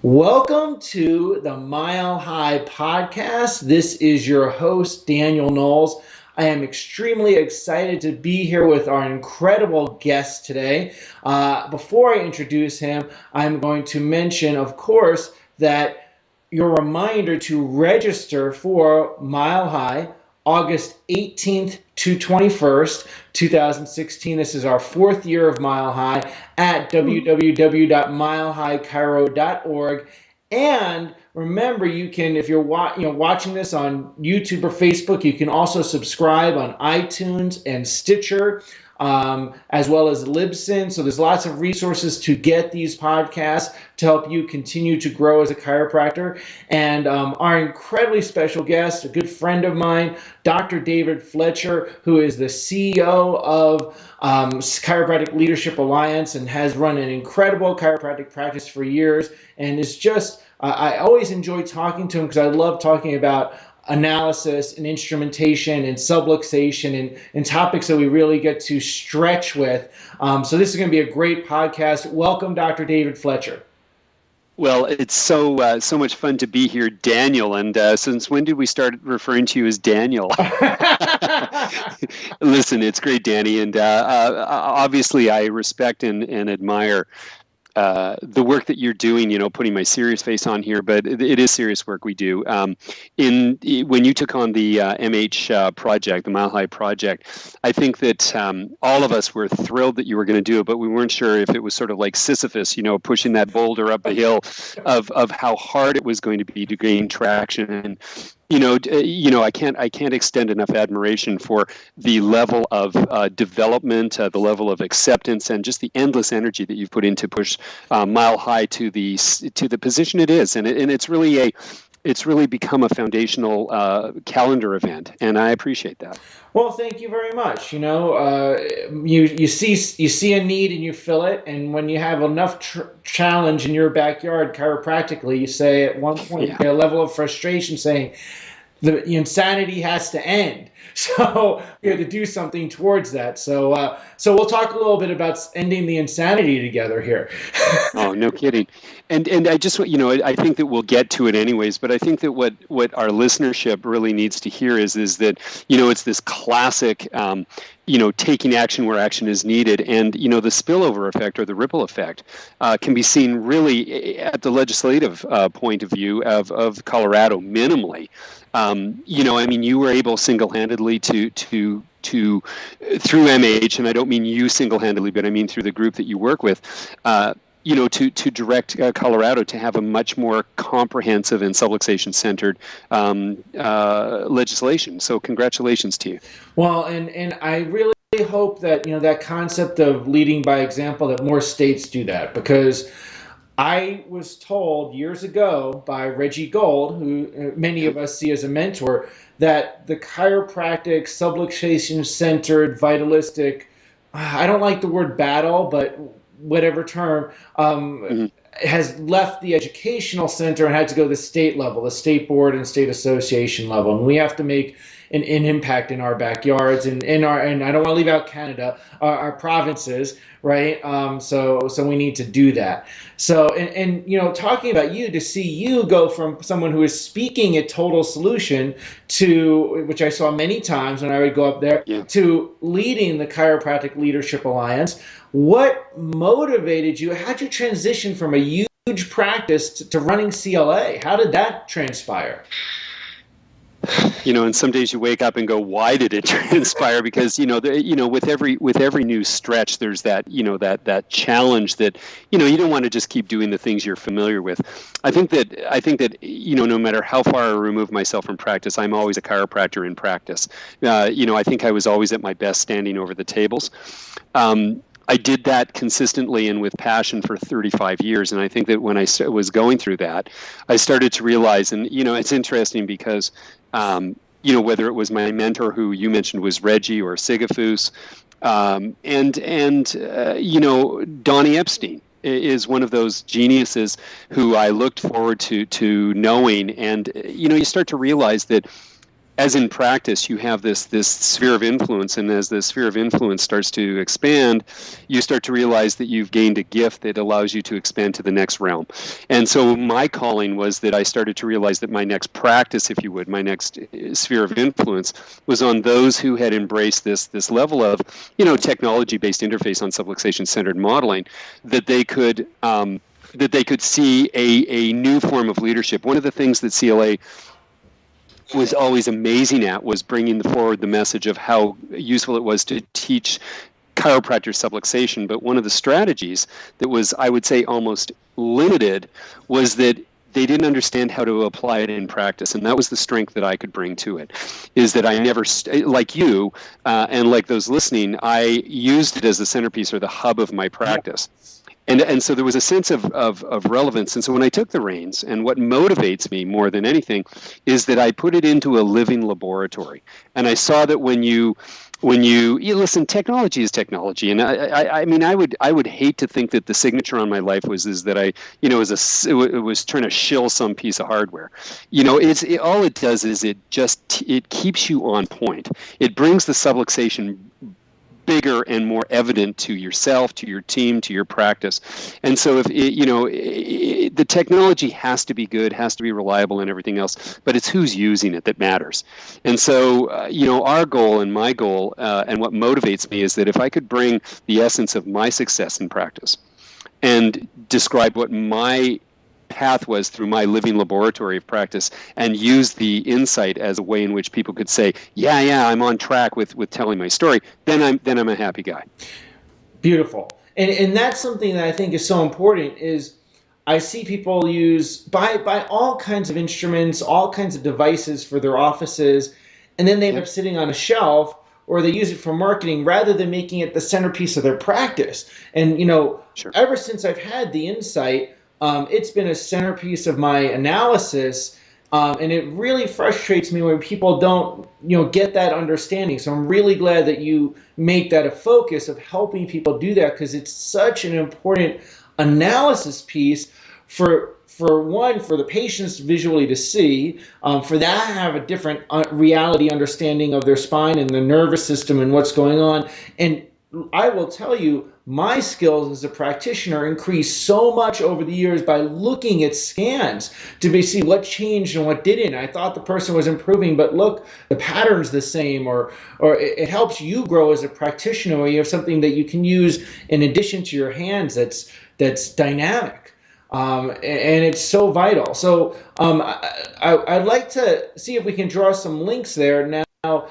Welcome to the Mile High Podcast. This is your host, Daniel Knowles. I am extremely excited to be here with our incredible guest today. Before I introduce him, I'm going to mention, of course, that your reminder to register for Mile High, August 18th to 21st, 2016. This is our fourth year of Mile High at www.milehighchiro.org. And remember, you can, if you're watching this on YouTube or Facebook, you can also subscribe on iTunes and Stitcher, as well as Libsyn. So there's lots of resources to get these podcasts to help you continue to grow as a chiropractor. And our incredibly special guest, a good friend of mine, Dr. David Fletcher, who is the CEO of Chiropractic Leadership Alliance and has run an incredible chiropractic practice for years, and is just, I always enjoy talking to him because I love talking about analysis and instrumentation and subluxation and topics that we really get to stretch with. So this is going to be a great podcast. Welcome, Dr. David Fletcher. Well, it's so much fun to be here, Daniel. And since when did we start referring to you as Daniel? Listen, it's great, Danny. And obviously, I respect and admire the work that you're doing, putting my serious face on here, but it is serious work we do. When you took on the MH project, the Mile High project, I think that all of us were thrilled that you were going to do it, but we weren't sure if it was sort of like Sisyphus, pushing that boulder up a hill of how hard it was going to be to gain traction. And I can't extend enough admiration for the level of development, the level of acceptance, and just the endless energy that you've put in to push Mile High to the position it is, and it's really become a foundational calendar event, and I appreciate that. Well, thank you very much. You see a need and you fill it, and when you have enough challenge in your backyard, chiropractically, you say at one point you get a level of frustration, saying the insanity has to end. So we have to do something towards that. So we'll talk a little bit about ending the insanity together here. Oh, no kidding. And I just, I think that we'll get to it anyways, but I think that what our listenership really needs to hear is that, it's this classic, taking action where action is needed. And, the spillover effect or the ripple effect can be seen really at the legislative point of view of Colorado minimally. You were able single-handedly to through MH, and I don't mean you single-handedly, but I mean through the group that you work with, to direct Colorado to have a much more comprehensive and subluxation-centered legislation. So congratulations to you. Well, and I really hope that, that concept of leading by example, that more states do that, because I was told years ago by Reggie Gold, who many of us see as a mentor, that the chiropractic, subluxation-centered, vitalistic, I don't like the word battle, but whatever term, has left the educational center and had to go to the state level, the state board and state association level. And we have to make an impact in our backyards and and I don't want to leave out Canada, our provinces, right? So we need to do that. So and talking about you, to see you go from someone who is speaking a total solution to, which I saw many times when I would go up there, to leading the Chiropractic Leadership Alliance. What motivated you? How'd you transition from a huge practice to running CLA? How did that transpire? And some days you wake up and go, why did it transpire? Because, with every new stretch, there's that, that challenge that, you don't want to just keep doing the things you're familiar with. I think that, no matter how far I remove myself from practice, I'm always a chiropractor in practice. I think I was always at my best standing over the tables. I did that consistently and with passion for 35 years. And I think that when I was going through that, I started to realize, and, it's interesting because, whether it was my mentor, who you mentioned was Reggie, or Sigafus, Donnie Epstein is one of those geniuses who I looked forward to knowing. And, you start to realize that as in practice, you have this sphere of influence, and as the sphere of influence starts to expand, you start to realize that you've gained a gift that allows you to expand to the next realm. And so my calling was that I started to realize that my next practice, if you would, my next sphere of influence was on those who had embraced this level of, technology-based interface on subluxation-centered modeling, that they could see a new form of leadership. One of the things that CLA was always amazing at was bringing forward the message of how useful it was to teach chiropractor subluxation. But one of the strategies that was, I would say, almost limited was that they didn't understand how to apply it in practice. And that was the strength that I could bring to it, is that I never, like you and like those listening, I used it as the centerpiece or the hub of my practice. And so there was a sense of relevance. And so when I took the reins, and what motivates me more than anything is that I put it into a living laboratory. And I saw that when you listen, technology is technology. And I mean, I would hate to think that the signature on my life was that I, was trying to shill some piece of hardware. All it does is it keeps you on point. It brings the subluxation bigger and more evident to yourself, to your team, to your practice. And so if the technology has to be good, has to be reliable and everything else, but it's who's using it that matters. And so, our goal and my goal and what motivates me is that if I could bring the essence of my success in practice and describe what my path was through my living laboratory of practice, and use the insight as a way in which people could say, yeah, I'm on track with telling my story, then I'm a happy guy. Beautiful. And that's something that I think is so important is I see people use buy all kinds of instruments, all kinds of devices for their offices, and then they end up sitting on a shelf, or they use it for marketing rather than making it the centerpiece of their practice. And Sure. Ever since I've had the insight, it's been a centerpiece of my analysis, and it really frustrates me when people don't, get that understanding. So I'm really glad that you make that a focus of helping people do that, because it's such an important analysis piece for the patients visually to see, for that to have a different reality understanding of their spine and the nervous system and what's going on. And I will tell you, my skills as a practitioner increased so much over the years by looking at scans to see what changed and what didn't. I thought the person was improving, but look, the pattern's the same, or it helps you grow as a practitioner where you have something that you can use in addition to your hands that's dynamic. And it's so vital. So I'd like to see if we can draw some links there. Now,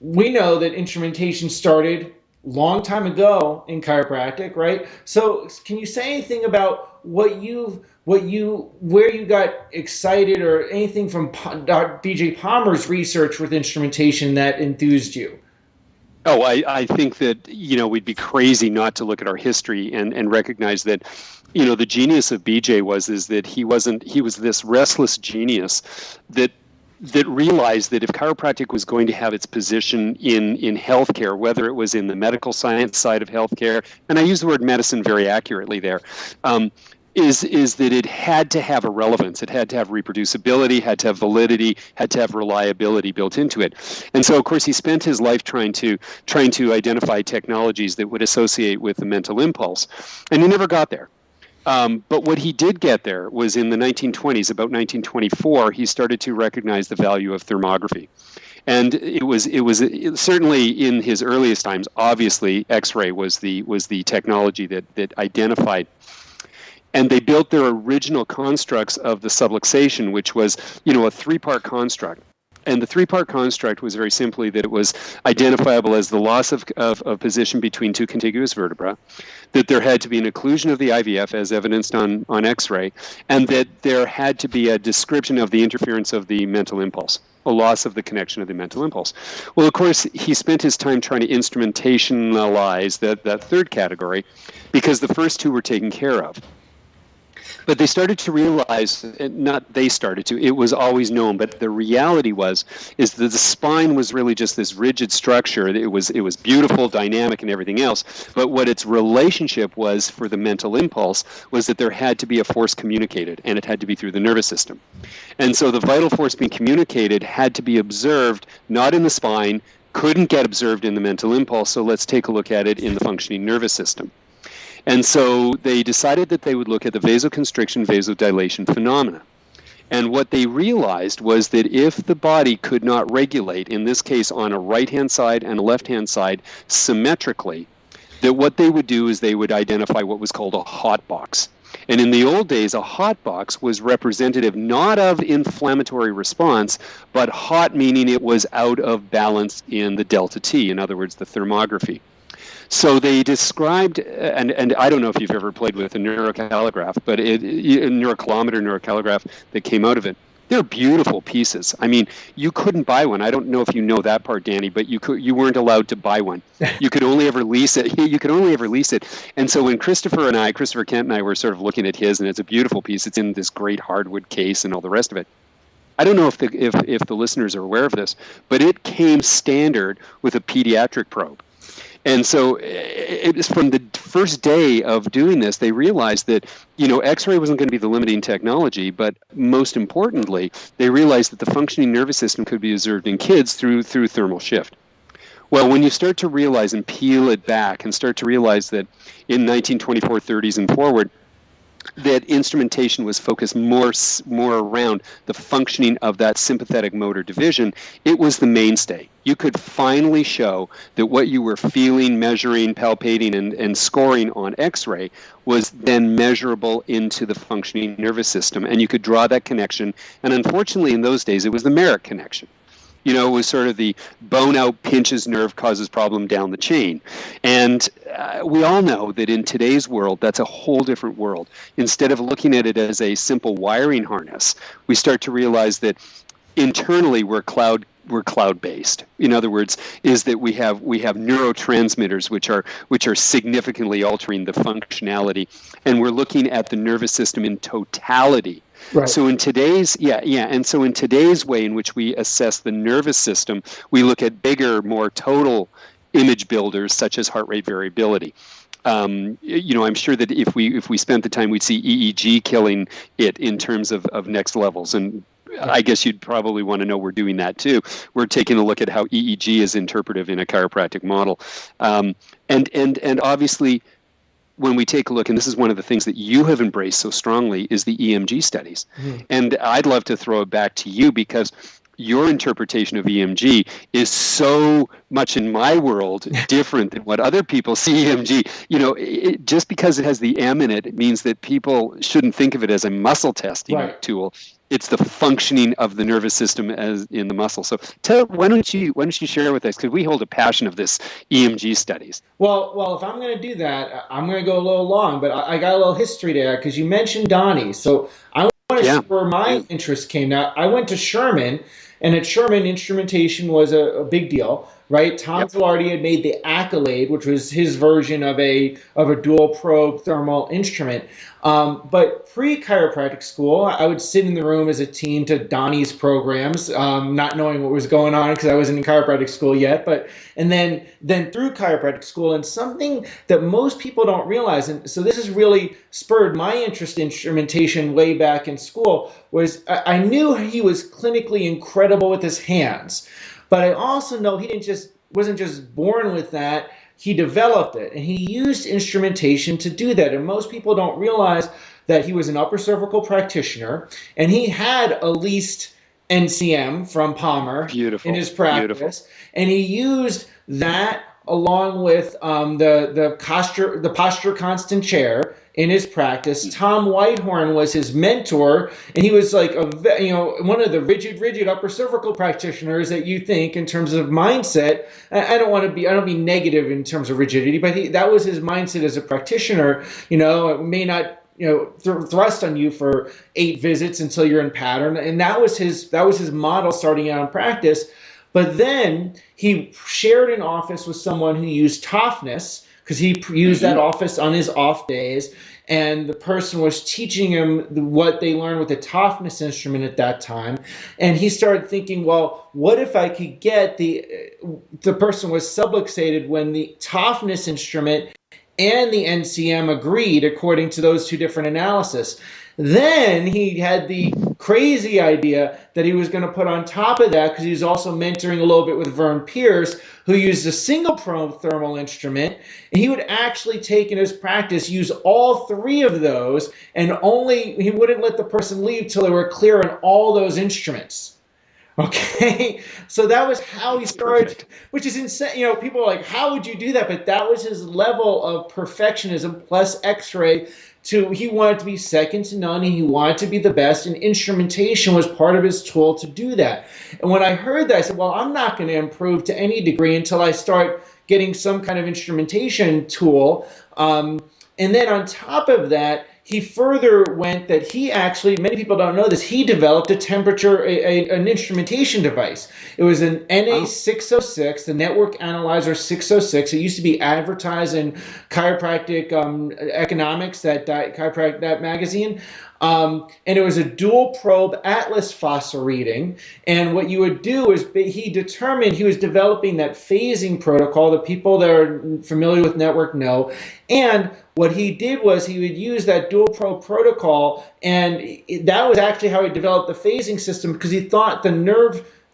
we know that instrumentation started long time ago in chiropractic, right? So can you say anything about where you got excited, or anything from BJ Palmer's research with instrumentation that enthused you? Oh, I think that, we'd be crazy not to look at our history and recognize that, the genius of BJ is that he was this restless genius that realized that if chiropractic was going to have its position in healthcare, whether it was in the medical science side of healthcare, and I use the word medicine very accurately there, is that it had to have a relevance. It had to have reproducibility, had to have validity, had to have reliability built into it. And so, of course, he spent his life trying to identify technologies that would associate with the mental impulse, and he never got there. But what he did get there was in the 1920s, about 1924, he started to recognize the value of thermography. And it was certainly in his earliest times, obviously, X-ray was the technology that identified. And they built their original constructs of the subluxation, which was, a three-part construct. And the three-part construct was very simply that it was identifiable as the loss of position between two contiguous vertebrae, that there had to be an occlusion of the IVF as evidenced on X-ray, and that there had to be a description of the interference of the mental impulse, a loss of the connection of the mental impulse. Well, of course, he spent his time trying to instrumentationalize that third category, because the first two were taken care of. But they started to realize, not they started to, it was always known, but the reality is that the spine was really just this rigid structure. It was beautiful, dynamic, and everything else. But what its relationship was for the mental impulse was that there had to be a force communicated, and it had to be through the nervous system. And so the vital force being communicated had to be observed, not in the spine, couldn't get observed in the mental impulse. So let's take a look at it in the functioning nervous system. And so they decided that they would look at the vasoconstriction, vasodilation phenomena. And what they realized was that if the body could not regulate, in this case on a right-hand side and a left-hand side, symmetrically, that what they would do is they would identify what was called a hot box. And in the old days, a hot box was representative not of inflammatory response, but hot meaning it was out of balance in the delta T, in other words, the thermography. So they described, and I don't know if you've ever played with a neurocalligraph, but a neurocallimeter neurocalligraph that came out of it. They're beautiful pieces. I mean, you couldn't buy one. I don't know if you know that part, Danny, but you weren't allowed to buy one. You could only ever lease it. You could only ever lease it. And so when Christopher Kent and I were sort of looking at his, and it's a beautiful piece. It's in this great hardwood case and all the rest of it. I don't know if the listeners are aware of this, but it came standard with a pediatric probe. And so it was from the first day of doing this, they realized that, X-ray wasn't going to be the limiting technology, but most importantly, they realized that the functioning nervous system could be observed in kids through thermal shift. Well, when you start to realize and peel it back and start to realize that in 1924, 30s and forward, that instrumentation was focused more around the functioning of that sympathetic motor division, it was the mainstay. You could finally show that what you were feeling, measuring, palpating, and scoring on X-ray was then measurable into the functioning nervous system, and you could draw that connection. And unfortunately, in those days, it was the Merrick connection. It was sort of the bone out, pinches nerve, causes problem down the chain. And we all know that in today's world, that's a whole different world. Instead of looking at it as a simple wiring harness, we start to realize that internally we're cloud-based. In other words, is that we have neurotransmitters which are significantly altering the functionality, and we're looking at the nervous system in totality. Right. So in today's way in which we assess the nervous system, we look at bigger, more total image builders such as heart rate variability. I'm sure that if we spent the time, we'd see EEG killing it in terms of next levels. And I guess you'd probably want to know we're doing that too. We're taking a look at how EEG is interpretive in a chiropractic model, and obviously, when we take a look, and this is one of the things that you have embraced so strongly, is the EMG studies. Mm-hmm. And I'd love to throw it back to you because your interpretation of EMG is so much in my world different than what other people see EMG. Just because it has the M in it, it means that people shouldn't think of it as a muscle testing tool. It's the functioning of the nervous system as in the muscle. So why don't you share with us, because we hold a passion of this EMG studies. Well, if I'm going to do that, I'm going to go a little long, but I got a little history there because you mentioned Donnie. So I want to see where my interest came. Now, I went to Sherman, and at Sherman, instrumentation was a big deal, right? Tom Gilardi had made the Accolade, which was his version of a dual probe thermal instrument. But pre-chiropractic school, I would sit in the room as a teen to Donnie's programs, not knowing what was going on because I wasn't in chiropractic school yet. And then through chiropractic school, and something that most people don't realize, and so this has really spurred my interest in instrumentation way back in school, was I knew he was clinically incredible with his hands, but I also know he wasn't just born with that. He developed it, and he used instrumentation to do that. And most people don't realize that he was an upper cervical practitioner, and he had at least NCM from Palmer in his practice. Beautiful. And he used that along with the posture constant chair in his practice. Tom Whitehorn was his mentor, and he was like one of the rigid upper cervical practitioners that you think in terms of mindset. I don't be negative in terms of rigidity, but that was his mindset as a practitioner. It may not thrust on you for 8 visits until you're in pattern, and that was his model starting out in practice. But then he shared an office with someone who used toughness because he used that office on his off days. And the person was teaching him what they learned with the toughness instrument at that time. And he started thinking, well, what if I could get the person was subluxated when the toughness instrument and the NCM agreed according to those two different analyses. Then he had the crazy idea that he was going to put on top of that, because he was also mentoring a little bit with Vern Pierce, who used a single probe thermal instrument, and he would actually take in his practice, use all three of those, and he wouldn't let the person leave till they were clear on all those instruments. Okay, so that was how he started, Perfect. which is insane. You know, people are like, how would you do that? But that was his level of perfectionism plus X-ray. He wanted to be second to none, and he wanted to be the best, and instrumentation was part of his tool to do that. And when I heard that, I said, well, I'm not going to improve to any degree until I start getting some kind of instrumentation tool. And then on top of that, he further went that he actually, many people don't know this, he developed an instrumentation device. It was an NA606, the Network Analyzer 606. It used to be advertised in Chiropractic Economics, that magazine. And it was a dual probe Atlas fossa reading. And what you would do is he was developing that phasing protocol that people that are familiar with network know. And what he did was he would use that dual probe protocol, and that was actually how he developed the phasing system, because he thought the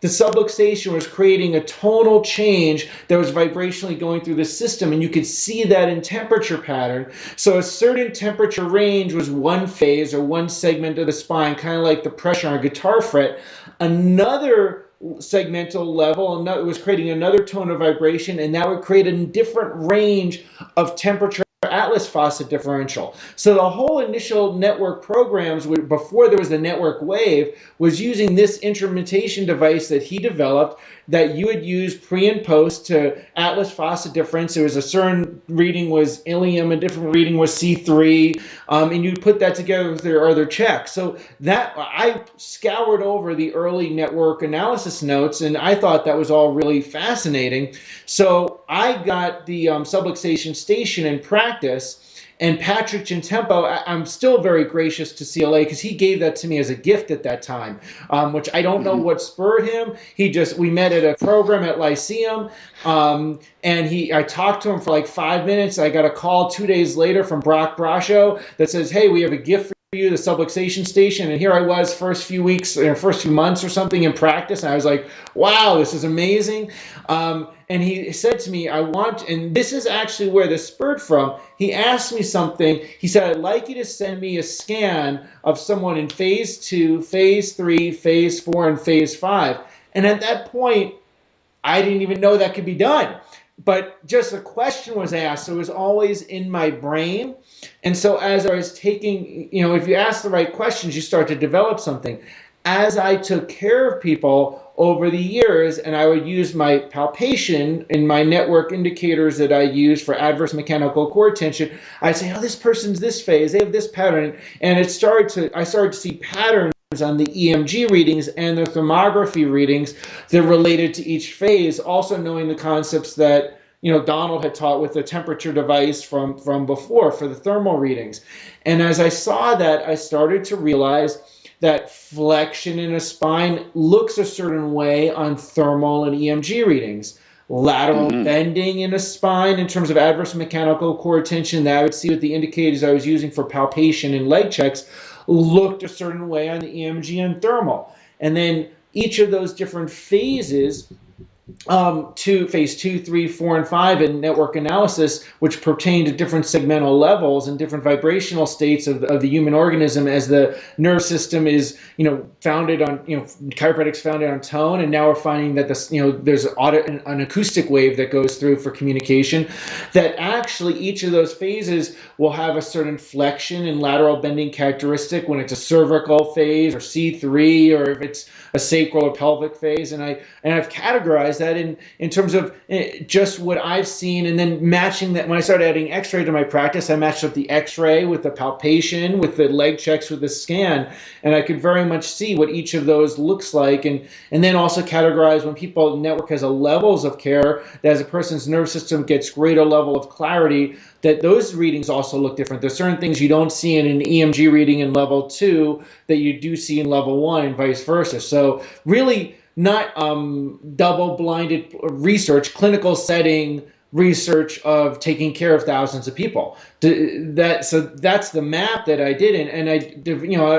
subluxation was creating a tonal change that was vibrationally going through the system, and you could see that in temperature pattern. So a certain temperature range was one phase or one segment of the spine, kind of like the pressure on a guitar fret. Another segmental level, and it was creating another tone of vibration, and that would create a different range of temperature Atlas fossa differential. So the whole initial network programs, before there was the network wave, was using this instrumentation device that he developed that you would use pre and post to Atlas fossa difference. There was a certain reading was ilium, a different reading was C3, and you put that together with their other checks. So that I scoured over the early network analysis notes, and I thought that was all really fascinating. So I got the subluxation station in practice. And Patrick Gentempo, I'm still very gracious to CLA because he gave that to me as a gift at that time, which I don't know what spurred him. We met at a program at Lyceum, and I talked to him for like 5 minutes. I got a call 2 days later from Brock Brasho that says, hey, we have a gift for you, the subluxation station. And here I was first few months or something in practice, and I was like, wow, this is amazing. And he said to me, and this is actually where this spurred from. He asked me something. He said, I'd like you to send me a scan of someone in phase 2, phase 3, phase 4, and phase 5. And at that point, I didn't even know that could be done. But just a question was asked, so it was always in my brain. And so as I was taking, if you ask the right questions, you start to develop something. As I took care of people over the years, and I would use my palpation and my network indicators that I use for adverse mechanical core tension, I'd say, oh, this person's this phase, they have this pattern. And I started to see patterns on the EMG readings and the thermography readings that related to each phase, also knowing the concepts that Donald had taught with the temperature device from before for the thermal readings. And as I saw that, I started to realize that flexion in a spine looks a certain way on thermal and EMG readings. Lateral bending in a spine in terms of adverse mechanical core tension that I would see with the indicators I was using for palpation and leg checks looked a certain way on the EMG and thermal. And then each of those different phases, to phase 2, 3, 4, and 5 in network analysis, which pertain to different segmental levels and different vibrational states of the human organism, as the nerve system is, founded on, chiropractic's founded on tone, and now we're finding that there's an acoustic wave that goes through for communication, that actually each of those phases will have a certain flexion and lateral bending characteristic when it's a cervical phase or C3, or if it's a sacral or pelvic phase, and I've categorized that in terms of just what I've seen, and then matching that. When I started adding X-ray to my practice, I matched up the X-ray with the palpation, with the leg checks, with the scan, and I could very much see what each of those looks like, and then also categorize when people network as a levels of care, that as a person's nervous system gets greater level of clarity, that those readings also look different. There's certain things you don't see in an EMG reading in level 2 that you do see in level 1, and vice versa. So really not double-blinded research, clinical setting research of taking care of thousands of people. So that's the map that I did, and I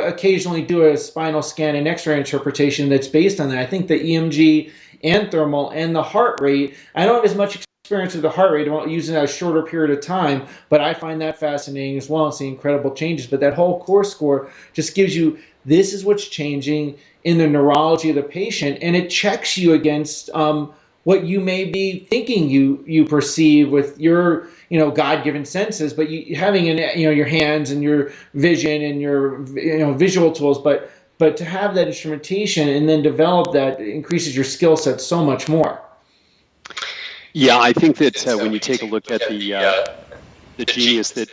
occasionally do a spinal scan and X-ray interpretation that's based on that. I think the EMG and thermal and the heart rate. I don't have as much experience with the heart rate. I don't use it in a shorter period of time, but I find that fascinating as well and see incredible changes. But that whole core score just gives you, this is what's changing in the neurology of the patient, and it checks you against what you may be thinking you perceive with your God-given senses, but you having your hands and your vision and your visual tools, but to have that instrumentation and then develop that increases your skill set so much more. Yeah, I think that when you take a look at the genius that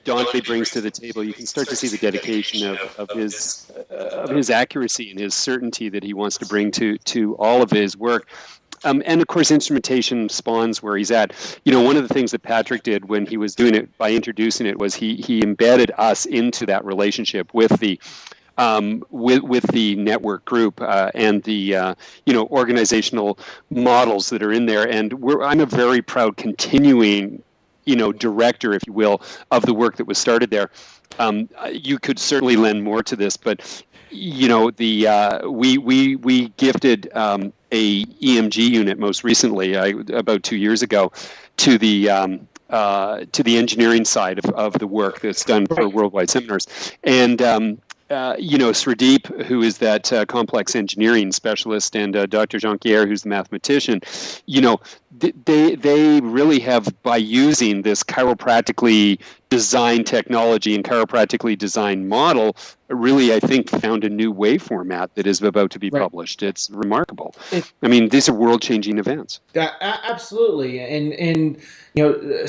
Dante brings to the table, you can start to see the dedication of his accuracy and his certainty that he wants to bring to all of his work. And of course, instrumentation spawns where he's at. One of the things that Patrick did when he was doing it by introducing it was he embedded us into that relationship with the with the network group and the organizational models that are in there. And I'm a very proud continuing director, if you will, of the work that was started there. You could certainly lend more to this, but we gifted a EMG unit most recently, about 2 years ago, to the engineering side of the work that's done for worldwide seminars. And Sradeep, who is that complex engineering specialist, and Dr. Jonquière, who's the mathematician, they really have, by using this chiropractically designed technology and chiropractically designed model, really, I think, found a new way format that is about to be published. It's remarkable. These are world-changing events. Absolutely, and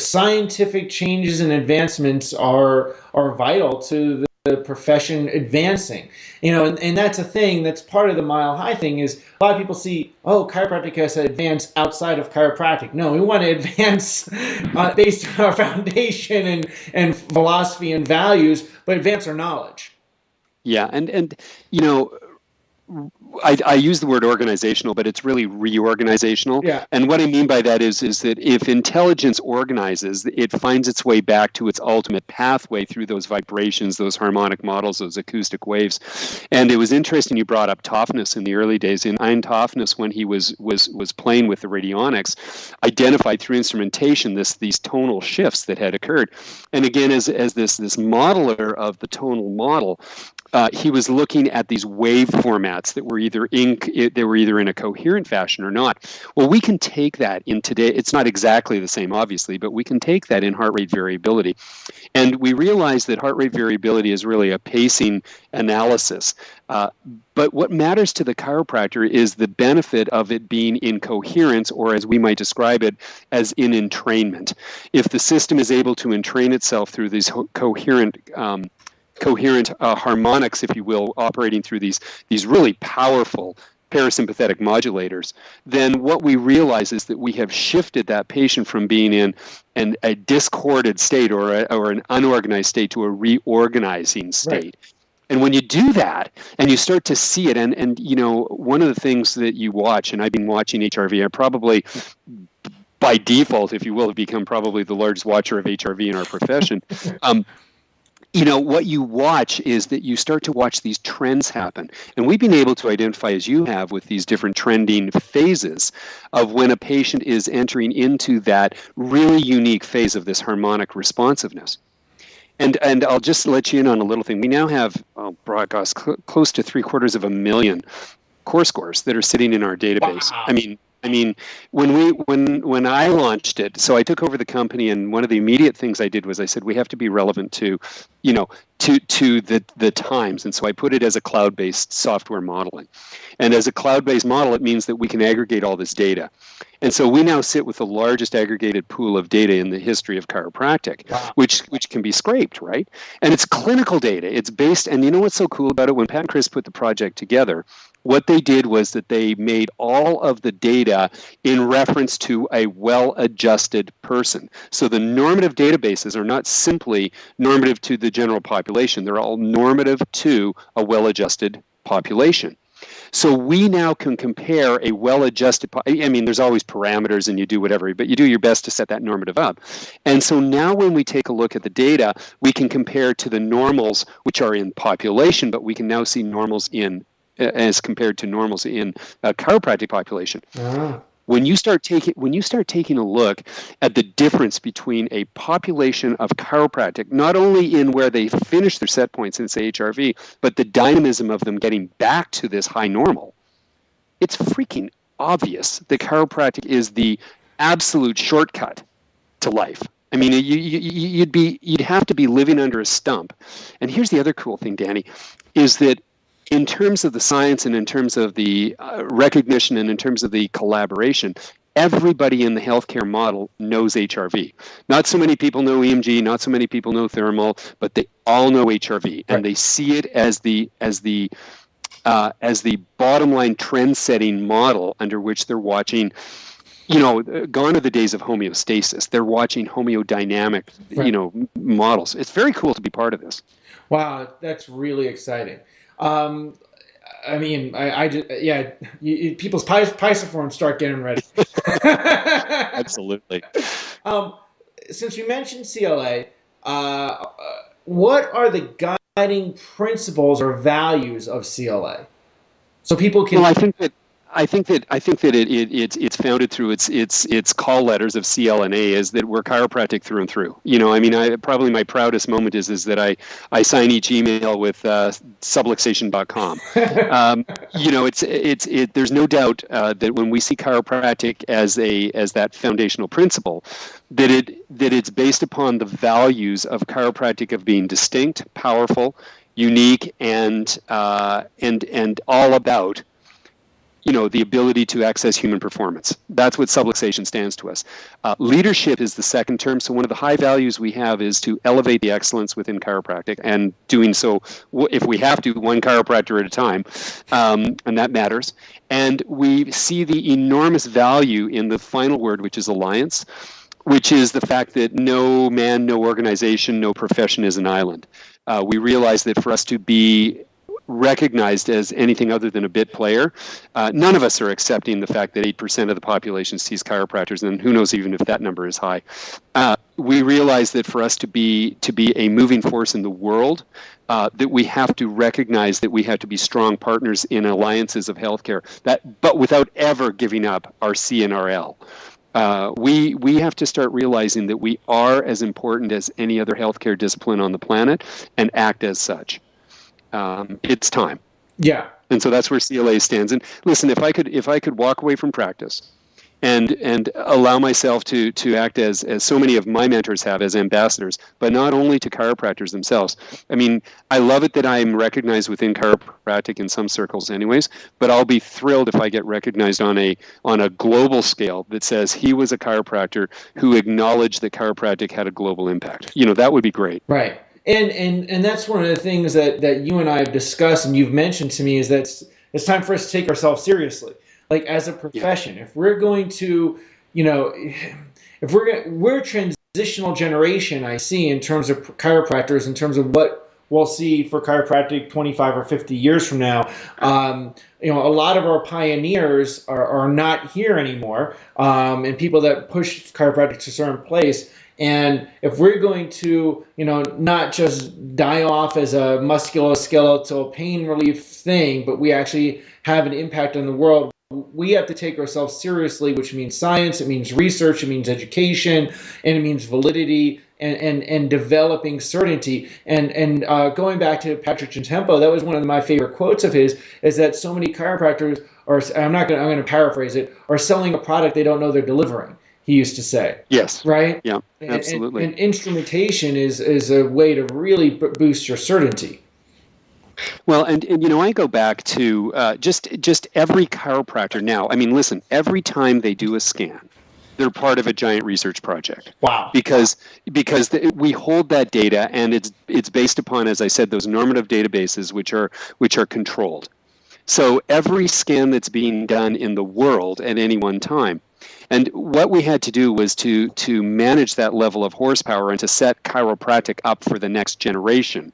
scientific changes and advancements are vital to the profession advancing, and that's a thing that's part of the Mile High thing. Is a lot of people see, chiropractic has to advance outside of chiropractic. No, we want to advance based on our foundation and philosophy and values, but advance our knowledge. Yeah, and I use the word organizational, but it's really reorganizational. Yeah. And what I mean by that is that if intelligence organizes, it finds its way back to its ultimate pathway through those vibrations, those harmonic models, those acoustic waves. And it was interesting you brought up Toffness in the early days. In Ein Toffness, when he was playing with the radionics, identified through instrumentation these tonal shifts that had occurred. And again, as this modeler of the tonal model, he was looking at these wave formats that were either in a coherent fashion or not. Well, we can take that in today. It's not exactly the same, obviously, but we can take that in heart rate variability. And we realize that heart rate variability is really a pacing analysis. But what matters to the chiropractor is the benefit of it being in coherence, or as we might describe it, as in entrainment. If the system is able to entrain itself through these coherent harmonics, if you will, operating through these really powerful parasympathetic modulators, then what we realize is that we have shifted that patient from being in a discorded state or an unorganized state to a reorganizing state. Right. And when you do that and you start to see it, and one of the things that you watch, and I've been watching HRV, I probably by default, if you will, have become probably the largest watcher of HRV in our profession. What you watch is that you start to watch these trends happen. And we've been able to identify, as you have, with these different trending phases of when a patient is entering into that really unique phase of this harmonic responsiveness. And I'll just let you in on a little thing. We now have, close to 750,000 core scores that are sitting in our database. Wow. I mean, I mean, when I launched it, so I took over the company, and one of the immediate things I did was I said we have to be relevant to, you know, to the times, and so I put it as a cloud-based software modeling, and as a cloud-based model, it means that we can aggregate all this data, and so we now sit with the largest aggregated pool of data in the history of chiropractic, Wow. which can be scraped, right? And it's clinical data. It's based, and you know what's so cool about it? When Pat and Chris put the project together, what they did was that they made all of the data in reference to a well-adjusted person. So the normative databases are not simply normative to the general population. They're all normative to a well-adjusted population. So we now can compare a well-adjusted, I mean, there's always parameters and you do whatever, but you do your best to set that normative up. And so now when we take a look at the data, we can compare to the normals, which are in population, but we can now see normals in as compared to normals in a chiropractic population. Ah. When you start taking a look at the difference between a population of chiropractic, not only in where they finish their set points in say HRV, but the dynamism of them getting back to this high normal, it's freaking obvious that chiropractic is the absolute shortcut to life. I mean, you'd have to be living under a stump. And here's the other cool thing, Danny, is that in terms of the science and in terms of the recognition and in terms of the collaboration, everybody in the healthcare model knows HRV. Not so many people know EMG, not so many people know thermal, but they all know HRV, and they see it as the bottom line trend-setting model under which they're watching. You know, gone are the days of homeostasis. They're watching homodynamic, models. It's very cool to be part of this. Wow, that's really exciting. I mean, I just, yeah, people's pisiforms start getting ready. Absolutely. Since you mentioned CLA, what are the guiding principles or values of CLA? So people can. Well, I think that it's founded through its call letters of CL and A, is that we're chiropractic through and through. You know, I mean, probably my proudest moment is that I sign each email with subluxation.com. There's no doubt that when we see chiropractic as that foundational principle, that it's based upon the values of chiropractic of being distinct, powerful, unique, and all about the ability to access human performance. That's what subluxation stands to us. Leadership is the second term. So one of the high values we have is to elevate the excellence within chiropractic, and doing so, if we have to, one chiropractor at a time, and that matters. And we see the enormous value in the final word, which is alliance, which is the fact that no man, no organization, no profession is an island. We realize that for us to be recognized as anything other than a bit player, none of us are accepting the fact that 8% of the population sees chiropractors, and who knows even if that number is high. We realize that for us to be a moving force in the world, that we have to recognize that we have to be strong partners in alliances of healthcare, but without ever giving up our C and our L. We have to start realizing that we are as important as any other healthcare discipline on the planet, and act as such. It's time. Yeah. And so that's where CLA stands. And listen, if I could walk away from practice and allow myself to act as so many of my mentors have, as ambassadors, but not only to chiropractors themselves. I mean, I love it that I'm recognized within chiropractic in some circles anyways, but I'll be thrilled if I get recognized on a global scale that says he was a chiropractor who acknowledged that chiropractic had a global impact. That would be great. Right. And that's one of the things that you and I have discussed and you've mentioned to me, is that it's time for us to take ourselves seriously, like as a profession. Yeah. If we're going to, we're a transitional generation, I see, in terms of chiropractors, in terms of what we'll see for chiropractic 25 or 50 years from now. A lot of our pioneers are not here anymore, and people that push chiropractic to a certain place. And if we're going to, not just die off as a musculoskeletal pain relief thing, but we actually have an impact on the world, we have to take ourselves seriously, which means science, it means research, it means education, and it means validity and developing certainty. And going back to Patrick Gentempo, that was one of my favorite quotes of his, is that so many chiropractors or I'm going to paraphrase it, are selling a product they don't know they're delivering. He used to say, Yes. right? Yeah, absolutely. And instrumentation is a way to really boost your certainty. Well, and I go back to just every chiropractor now. I mean, listen, every time they do a scan, they're part of a giant research project Wow. because we hold that data, and it's based upon, as I said, those normative databases which are controlled. So every scan that's being done in the world at any one time. And what we had to do was to manage that level of horsepower and to set chiropractic up for the next generation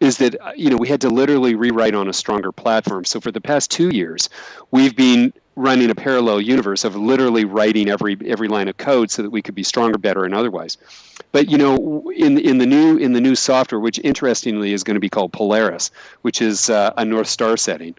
is that we had to literally rewrite on a stronger platform. So for the past 2 years, we've been running a parallel universe of literally writing every line of code so that we could be stronger, better, and otherwise. But in the new software, which interestingly is going to be called Polaris, which is a North Star setting.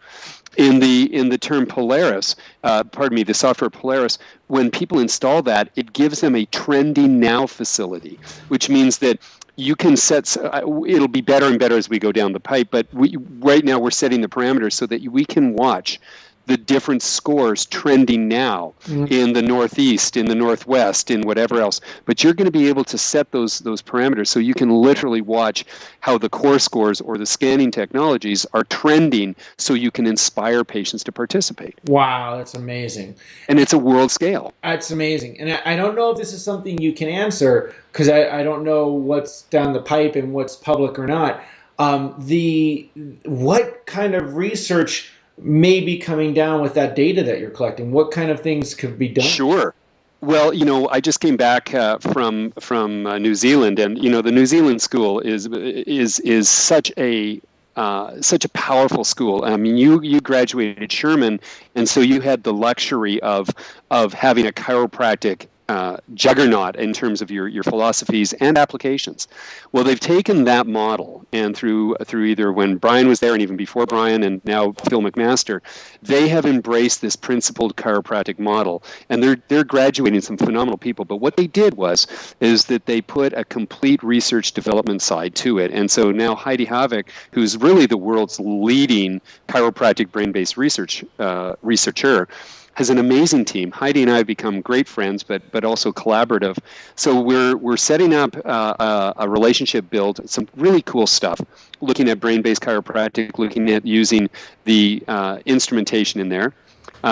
In the term Polaris, the software Polaris, when people install that, it gives them a trending now facility, which means that you can set. It'll be better and better as we go down the pipe, but right now we're setting the parameters so that we can watch the different scores trending now in the Northeast, in the Northwest, in whatever else. But you're going to be able to set those parameters so you can literally watch how the core scores or the scanning technologies are trending so you can inspire patients to participate. Wow, that's amazing. And it's a world scale. That's amazing. And I don't know if this is something you can answer because I don't know what's down the pipe and what's public or not. What kind of research may be coming down with that data that you're collecting? What kind of things could be done? Sure. Well, I just came back from New Zealand, and the New Zealand school is such a powerful school. I mean, you graduated Sherman, and so you had the luxury of having a chiropractic juggernaut in terms of your philosophies and applications. Well, they've taken that model, and through either when Brian was there and even before Brian and now Phil McMaster, they have embraced this principled chiropractic model, and they're graduating some phenomenal people. But what they did is that they put a complete research development side to it, and so now Heidi Havik, who's really the world's leading chiropractic brain-based researcher, has an amazing team. Heidi and I have become great friends, but also collaborative. So we're setting up a relationship build, some really cool stuff, looking at brain-based chiropractic, looking at using the instrumentation in there.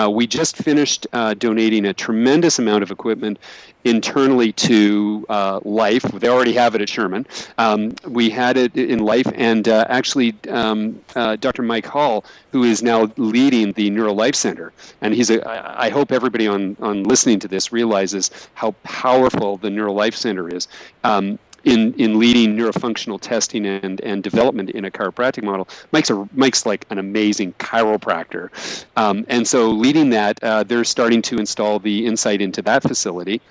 We just finished donating a tremendous amount of equipment internally to Life. They already have it at Sherman. We had it in Life, and actually Dr. Mike Hall, who is now leading the Neuro Life Center, and I hope everybody on listening to this realizes how powerful the Neuro Life Center is. In leading neurofunctional testing and development in a chiropractic model. Mike's like an amazing chiropractor. And so leading that, they're starting to install the insight into that facility.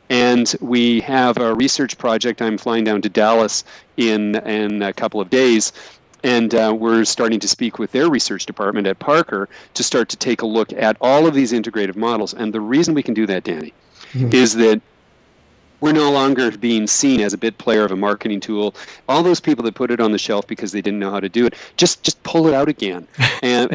And we have a research project. I'm flying down to Dallas in a couple of days. And we're starting to speak with their research department at Parker to start to take a look at all of these integrative models. And the reason we can do that, Danny, is that we're no longer being seen as a bit player of a marketing tool. All those people that put it on the shelf because they didn't know how to do it, just pull it out again. And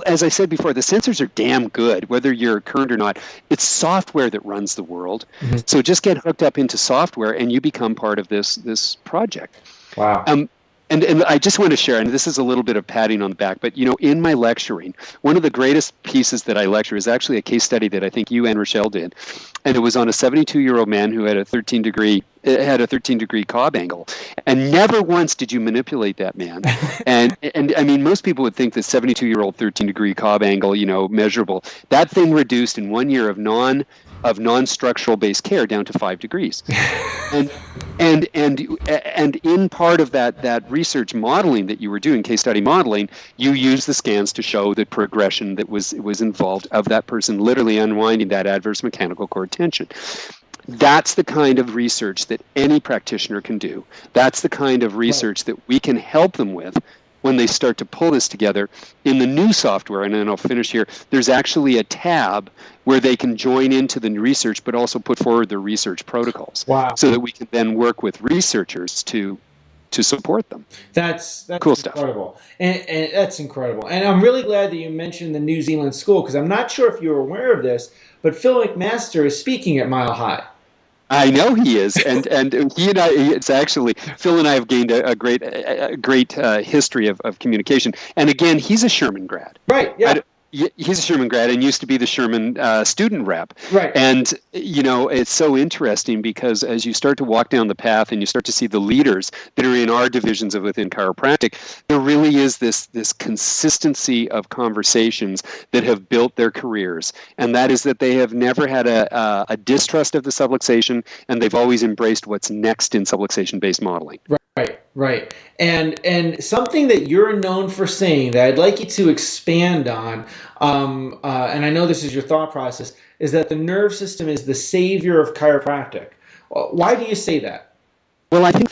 as I said before, the sensors are damn good, whether you're current or not. It's software that runs the world. So just get hooked up into software, and you become part of this project. Wow. And I just want to share, and this is a little bit of patting on the back, but in my lecturing, one of the greatest pieces that I lecture is actually a case study that I think you and Rochelle did, and it was on a 72-year-old man who had a 13-degree Cobb angle, and never once did you manipulate that man. and I mean, most people would think the 72-year-old 13-degree Cobb angle, measurable. That thing reduced in 1 year of non-structural based care down to 5 degrees. And in part of that research modeling that you were doing, case study modeling, you used the scans to show the progression that was involved of that person literally unwinding that adverse mechanical cord tension. That's the kind of research that any practitioner can do. That's the kind of research that we can help them with when they start to pull this together. In the new software, and then I'll finish here, there's actually a tab where they can join into the research but also put forward their research protocols. Wow. So that we can then work with researchers to to support them. That's Cool stuff. incredible, and that's incredible. And I'm really glad that you mentioned the New Zealand school, because I'm not sure if you're aware of this, but Phil McMaster is speaking at Mile High. I know he is, and he and I. It's actually Phil and I have gained a great history of communication. And again, he's a Sherman grad. Right. Yeah. He's a Sherman grad and used to be the Sherman student rep. Right. And, it's so interesting because as you start to walk down the path and you start to see the leaders that are in our divisions of within chiropractic, there really is this consistency of conversations that have built their careers. And that is that they have never had a distrust of the subluxation, and they've always embraced what's next in subluxation-based modeling. Right. And something that you're known for saying that I'd like you to expand on, and I know this is your thought process, is that the nerve system is the savior of chiropractic. Why do you say that? Well, I think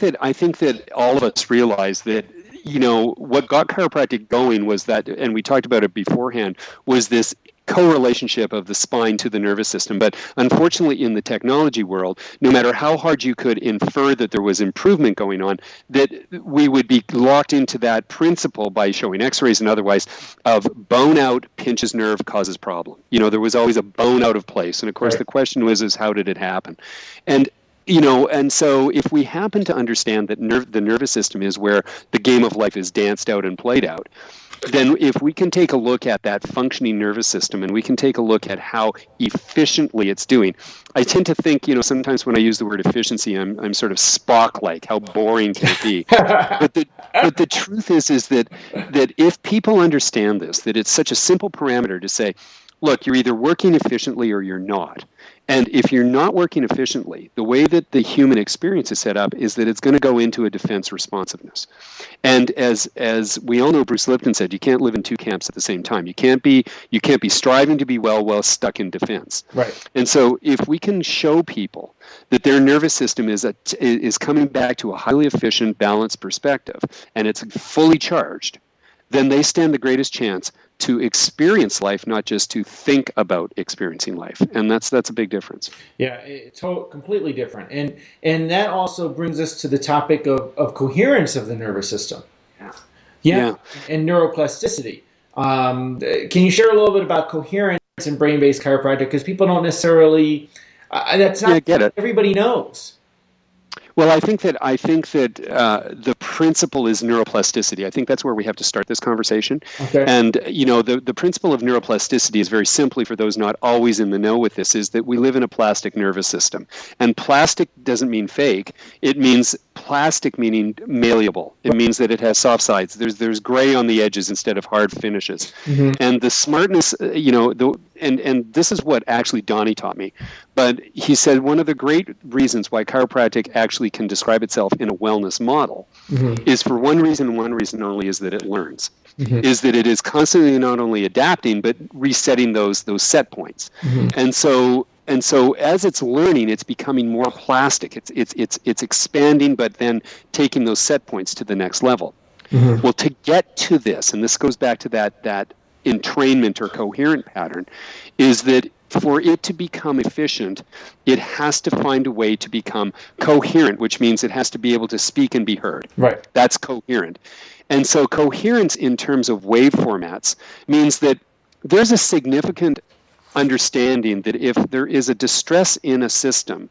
that all of us realize that what got chiropractic going was that, and we talked about it beforehand, was this correlationship of the spine to the nervous system. But unfortunately, in the technology world, no matter how hard you could infer that there was improvement going on, that we would be locked into that principle by showing x-rays and otherwise of bone out pinches nerve causes problem. There was always a bone out of place. And of course, Right. The question was, how did it happen? And so if we happen to understand that the nervous system is where the game of life is danced out and played out, then if we can take a look at that functioning nervous system and we can take a look at how efficiently it's doing, I tend to think, sometimes when I use the word efficiency, I'm sort of Spock-like. How boring can it be? But the truth is that if people understand this, that it's such a simple parameter to say, look, you're either working efficiently or you're not. And if you're not working efficiently, the way that the human experience is set up is that it's going to go into a defense responsiveness. And as we all know, Bruce Lipton said, you can't live in two camps at the same time. You can't be striving to be well stuck in defense. Right. And so if we can show people that their nervous system is coming back to a highly efficient, balanced perspective, and it's fully charged, then they stand the greatest chance to experience life, not just to think about experiencing life. And that's a big difference. Yeah, it's completely different. And that also brings us to the topic of coherence of the nervous system. Yeah. And neuroplasticity. Can you share a little bit about coherence and brain-based chiropractic? Because people don't necessarily, that's not get it. Everybody knows. Well, I think that the principle is neuroplasticity. I think that's where we have to start this conversation. Okay. And the principle of neuroplasticity is very simply, for those not always in the know with this, is that we live in a plastic nervous system. And plastic doesn't mean fake. It means plastic, meaning malleable. It means that it has soft sides. There's gray on the edges instead of hard finishes. Mm-hmm. And the smartness, and this is what actually Donnie taught me. But he said one of the great reasons why chiropractic actually can describe itself in a wellness model is for one reason and one reason only, is that it learns. Is that it is constantly not only adapting but resetting those set points. And so as it's learning, it's becoming more plastic. It's expanding, but then taking those set points to the next level. Well, to get to this, and this goes back to that entrainment or coherent pattern, is that for it to become efficient, it has to find a way to become coherent, which means it has to be able to speak and be heard. Right. That's coherent. And so coherence in terms of wave formats means that there's a significant understanding that if there is a distress in a system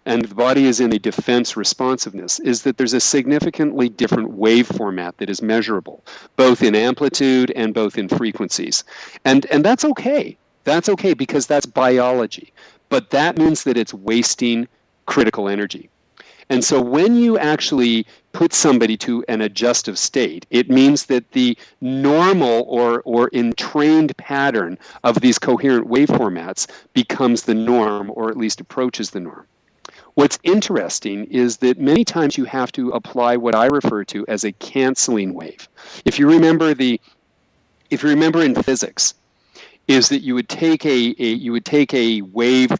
and the body is in a defense responsiveness, is that there's a significantly different wave format that is measurable, both in amplitude and both in frequencies. And that's okay. That's okay because that's biology. But that means that it's wasting critical energy. And so when you actually put somebody to an adjustive state, it means that the normal or entrained pattern of these coherent wave formats becomes the norm, or at least approaches the norm. What's interesting is that many times you have to apply what I refer to as a canceling wave. If you remember in physics, is that you would take a wave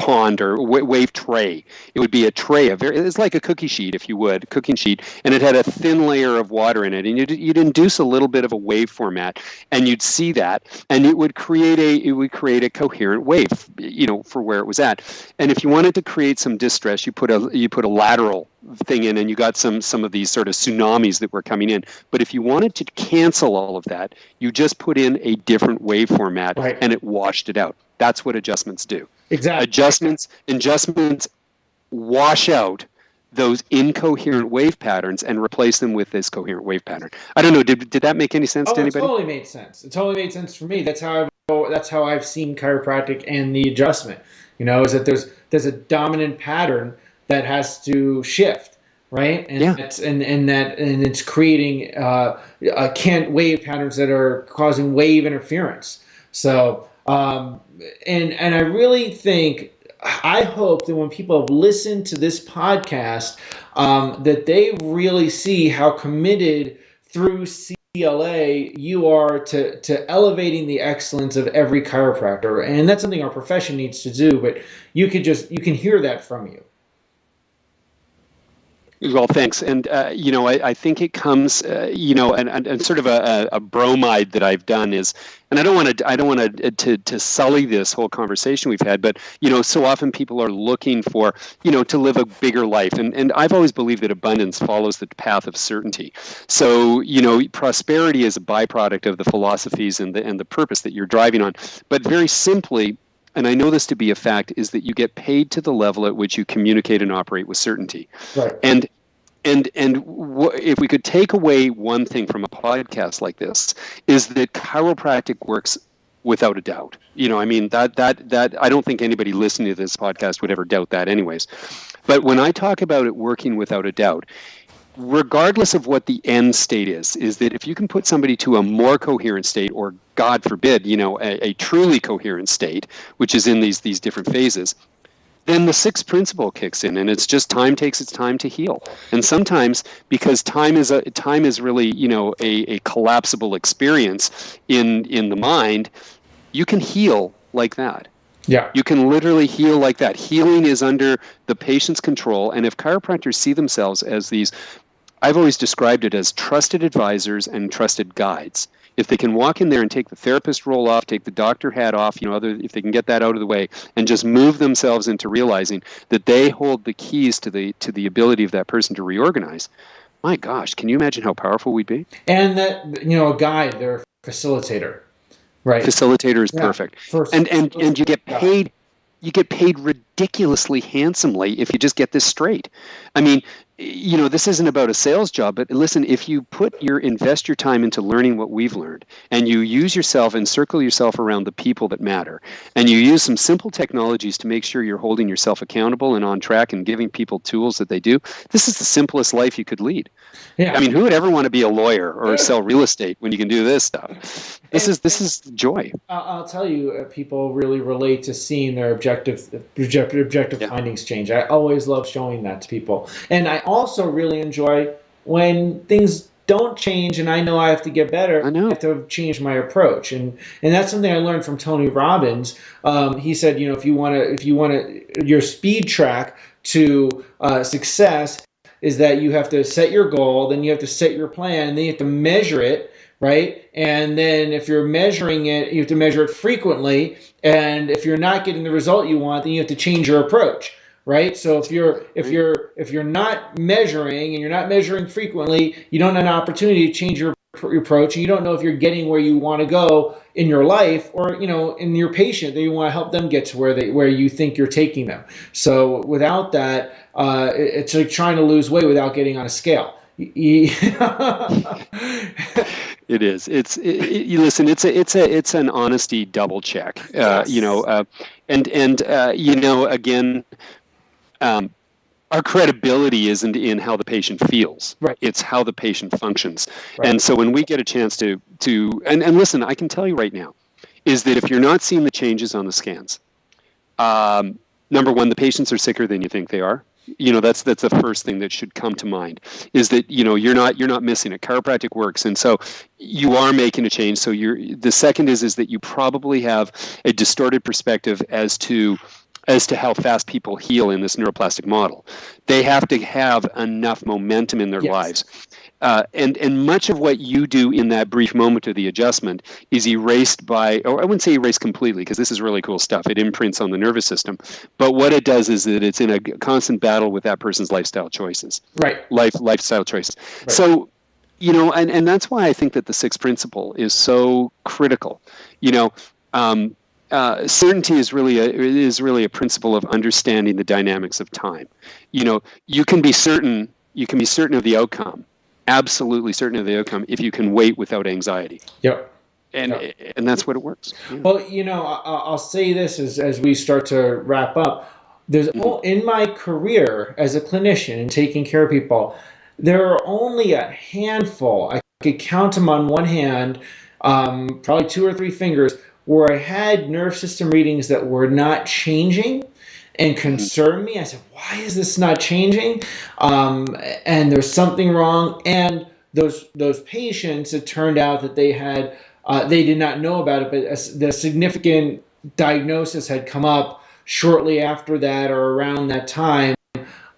pond or wave tray. It would be a tray, it's like a cookie sheet, if you would, cooking sheet, and it had a thin layer of water in it, and you'd induce a little bit of a wave format, and you'd see that, and it would create a coherent wave, for where it was at. And if you wanted to create some distress, you put a lateral thing in, and you got some of these sort of tsunamis that were coming in. But if you wanted to cancel all of that, you just put in a different wave format, Right. and it washed it out. That's what adjustments do. Exactly. Adjustments wash out those incoherent wave patterns and replace them with this coherent wave pattern. I don't know. Did that make any sense to anybody? It totally made sense. It totally made sense for me. That's how I've seen chiropractic and the adjustment. Is that there's a dominant pattern that has to shift, right? And it's creating wave patterns that are causing wave interference. So and I really think, I hope that when people have listened to this podcast, that they really see how committed through CLA you are to elevating the excellence of every chiropractor. And that's something our profession needs to do, but you can hear that from you. Well, thanks. And, I think it comes, and sort of a bromide that I've done is, and I don't want to sully this whole conversation we've had, but, so often people are looking for, to live a bigger life. And I've always believed that abundance follows the path of certainty. So, prosperity is a byproduct of the philosophies and the purpose that you're driving on. But very simply, and I know this to be a fact, is that you get paid to the level at which you communicate and operate with certainty. Right. And if we could take away one thing from a podcast like this, is that chiropractic works without a doubt. That I don't think anybody listening to this podcast would ever doubt that anyways. But when I talk about it working without a doubt, regardless of what the end state is that if you can put somebody to a more coherent state, or God forbid, a truly coherent state, which is in these different phases, then the sixth principle kicks in, and it's just time takes its time to heal. And sometimes, because time is really, a collapsible experience in the mind, you can heal like that. Yeah. You can literally heal like that. Healing is under the patient's control. And if chiropractors see themselves as these, I've always described it as trusted advisors and trusted guides. If they can walk in there and take the therapist role off, take the doctor hat off, if they can get that out of the way, and just move themselves into realizing that they hold the keys to the ability of that person to reorganize, my gosh, can you imagine how powerful we'd be? And that, a guide, they're a facilitator, right? Facilitator is perfect. And you get paid. You get paid ridiculously handsomely if you just get this straight. I mean, this isn't about a sales job, but listen, if you invest your time into learning what we've learned, and you use yourself and circle yourself around the people that matter, and you use some simple technologies to make sure you're holding yourself accountable and on track and giving people tools that they do, this is the simplest life you could lead. Yeah. I mean, who would ever want to be a lawyer or sell real estate when you can do this stuff? This is joy. I'll tell you, people really relate to seeing their objective findings change. I always love showing that to people. And I also really enjoy when things don't change and I know I have to get better. I have to change my approach. And that's something I learned from Tony Robbins. He said, if you want your speed track to success is that you have to set your goal, then you have to set your plan, and then you have to measure it, right? And then if you're measuring it, you have to measure it frequently. And if you're not getting the result you want, then you have to change your approach, right? So if you're not measuring and you're not measuring frequently, you don't have an opportunity to change your approach, and you don't know if you're getting where you want to go in your life, or in your patient that you want to help them get to where you think you're taking them. So without that, it's like trying to lose weight without getting on a scale. It is. Listen. It's an honesty double check. Yes. Again. Our credibility isn't in how the patient feels. Right. It's how the patient functions. Right. And so when we get a chance to listen, I can tell you right now, is that if you're not seeing the changes on the scans, number one, the patients are sicker than you think they are. That's the first thing that should come to mind, is that you're not missing it. Chiropractic works, and so you are making a change. So the second is that you probably have a distorted perspective as to as to how fast people heal in this neuroplastic model. They have to have enough momentum in their Yes. lives. And much of what you do in that brief moment of the adjustment is erased by, or I wouldn't say erased completely, because this is really cool stuff. It imprints on the nervous system. But what it does is that it's in a constant battle with that person's lifestyle choices. Right. Lifestyle choices. Right. So, and that's why I think that the sixth principle is so critical. Certainty is really a principle of understanding the dynamics of time. You can be certain of the outcome, absolutely certain of the outcome, if you can wait without anxiety. Yep. And that's what it works. Yeah. Well, I'll say this as we start to wrap up. There's in my career as a clinician and taking care of people, there are only a handful. I could count them on one hand, probably two or three fingers, where I had nerve system readings that were not changing and concerned me. I said, why is this not changing? And there's something wrong. And those patients, it turned out that they did not know about it, but the significant diagnosis had come up shortly after that or around that time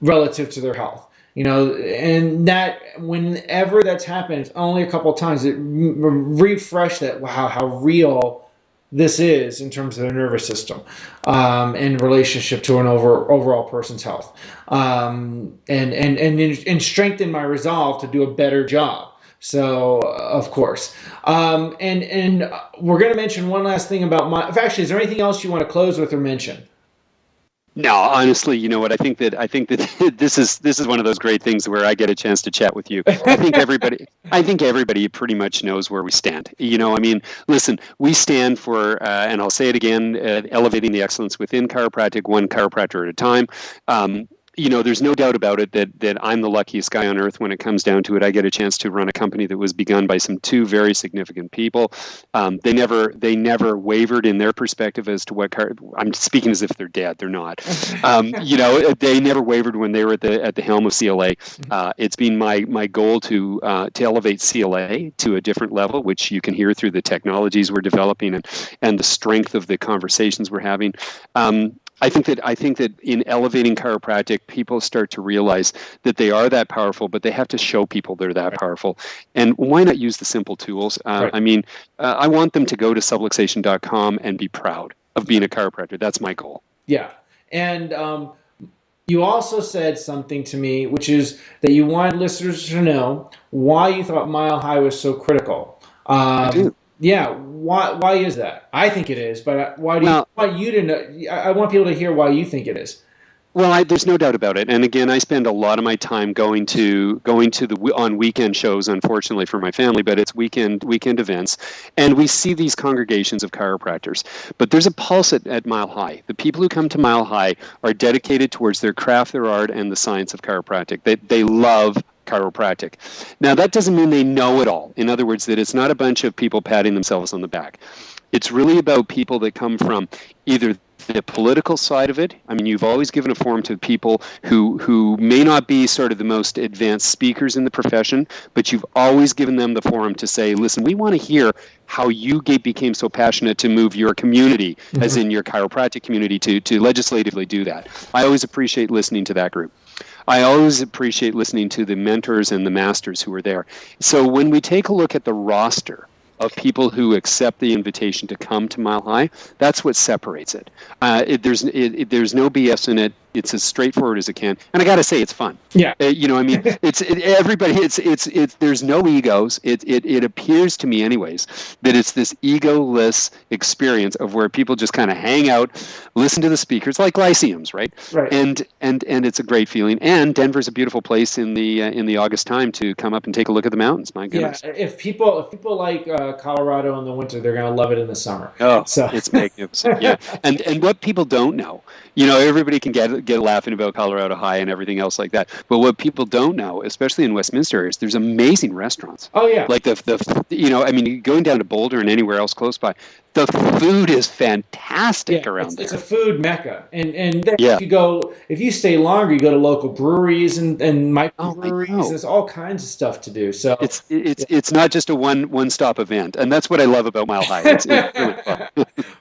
relative to their health. And that whenever that's happened, it's only a couple of times, it refreshed that, wow, how real this is in terms of the nervous system in relationship to an overall person's health, and strengthen my resolve to do a better job. So, of course. And we're going to mention one last thing about actually, is there anything else you want to close with or mention? No, honestly, you know what? I think that this is one of those great things where I get a chance to chat with you. I think everybody pretty much knows where we stand. I mean, listen, we stand for, and I'll say it again, elevating the excellence within chiropractic, one chiropractor at a time. There's no doubt about it that I'm the luckiest guy on earth when it comes down to it. I get a chance to run a company that was begun by some two very significant people. They never wavered in their perspective as to what I'm speaking as if they're dead. They're not. They never wavered when they were at the helm of CLA. It's been my goal to elevate CLA to a different level, which you can hear through the technologies we're developing and the strength of the conversations we're having. I think that in elevating chiropractic, people start to realize that they are that powerful, but they have to show people they're that powerful. And why not use the simple tools? I mean, I want them to go to subluxation.com and be proud of being a chiropractor. That's my goal. Yeah. And you also said something to me, which is that you wanted listeners to know why you thought Mile High was so critical. I do. Yeah, why is that? I think it is, but why do you want you to know? I want people to hear why you think it is. Well, there's no doubt about it. And again, I spend a lot of my time going to on weekend shows, unfortunately for my family, but it's weekend events, and we see these congregations of chiropractors. But there's a pulse at Mile High. The people who come to Mile High are dedicated towards their craft, their art, and the science of chiropractic. They love chiropractic. Now, that doesn't mean they know it all. In other words, that it's not a bunch of people patting themselves on the back. It's really about people that come from either the political side of it. I mean, you've always given a forum to people who may not be sort of the most advanced speakers in the profession, but you've always given them the forum to say, listen, we want to hear how you became so passionate to move your community, as in your chiropractic community, to legislatively do that. I always appreciate listening to that group. I always appreciate listening to the mentors and the masters who are there. So when we take a look at the roster of people who accept the invitation to come to Mile High, that's what separates it. There's no BS in it. It's as straightforward as it can, and I got to say, it's fun. Yeah. I mean, everybody. It's there's no egos. It appears to me, anyways, that it's this egoless experience of where people just kind of hang out, listen to the speakers like lyceums, right? Right. And it's a great feeling. And Denver's a beautiful place in the August time to come up and take a look at the mountains. My goodness. Yeah. If people like Colorado in the winter, they're going to love it in the summer. Oh, so it's magnificent. Yeah. And what people don't know, everybody can get laughing about Colorado High and everything else like that. But what people don't know, especially in Westminster areas, there's amazing restaurants. Oh yeah. Like I mean, going down to Boulder and anywhere else close by, the food is fantastic around there. It's a food mecca, and then if you stay longer, you go to local breweries and microbreweries. There's all kinds of stuff to do. So it's not just a one-stop event, and that's what I love about Mile High. It's really fun.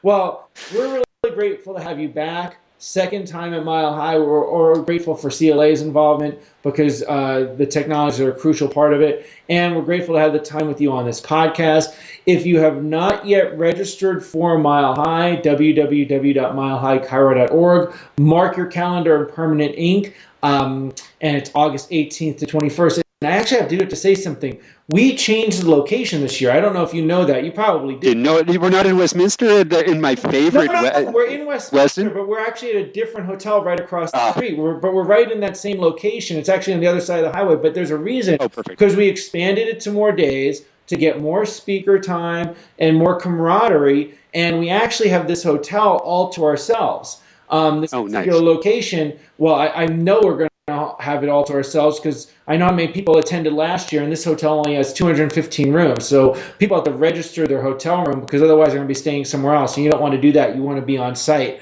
Well, we're really grateful to have you back. second time at Mile High. We're grateful for CLA's involvement because the technologies are a crucial part of it. And we're grateful to have the time with you on this podcast. If you have not yet registered for Mile High, www.milehighchiro.org, mark your calendar in permanent ink. And it's August 18th to 21st. And I actually have to say something. We changed the location this year. I don't know if you know that. You probably did. No, we're not in Westminster. In my favorite. No. We're in Westminster, but we're actually at a different hotel right across the street. But we're right in that same location. It's actually on the other side of the highway. But there's a reason. Oh, perfect. Because we expanded it to more days to get more speaker time and more camaraderie. And we actually have this hotel all to ourselves. This particular location. Well, I know we're going to have it all to ourselves because I know how many people attended last year, and this hotel only has 215 rooms. So people have to register their hotel room because otherwise they're going to be staying somewhere else. And you don't want to do that. You want to be on site.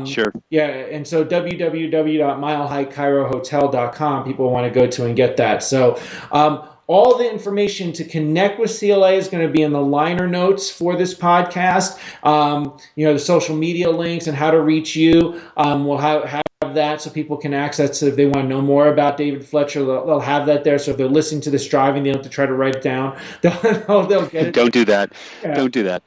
Sure. Yeah, and so www.milehighchirohotel.com people want to go to and get that. So all the information to connect with CLA is going to be in the liner notes for this podcast. The social media links and how to reach you. We'll have that so people can access it if they want to know more about David Fletcher. They'll have that there. So if they're listening to this driving, they don't have to try to write it down. They'll get it. Don't do that. Yeah. Don't do that.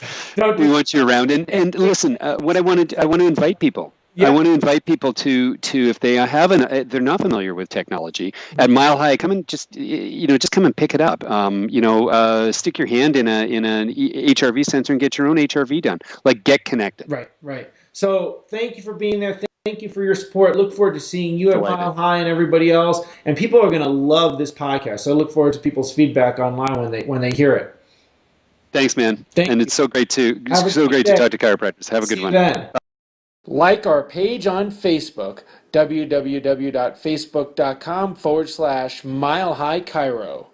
We want you around. And listen, what I want to invite people. Yeah. I want to invite people to if they they're not familiar with technology at Mile High, come and just come and pick it up. Stick your hand in an HRV sensor and get your own HRV done. Like, get connected. Right. So thank you for being there. Thank you for your support. Look forward to seeing you at Mile High and everybody else. And people are going to love this podcast. So I look forward to people's feedback online when they hear it. Thanks, man. It's so great to talk to chiropractors. Have a good one. Then. Like our page on Facebook, www.facebook.com/Mile High Chiro.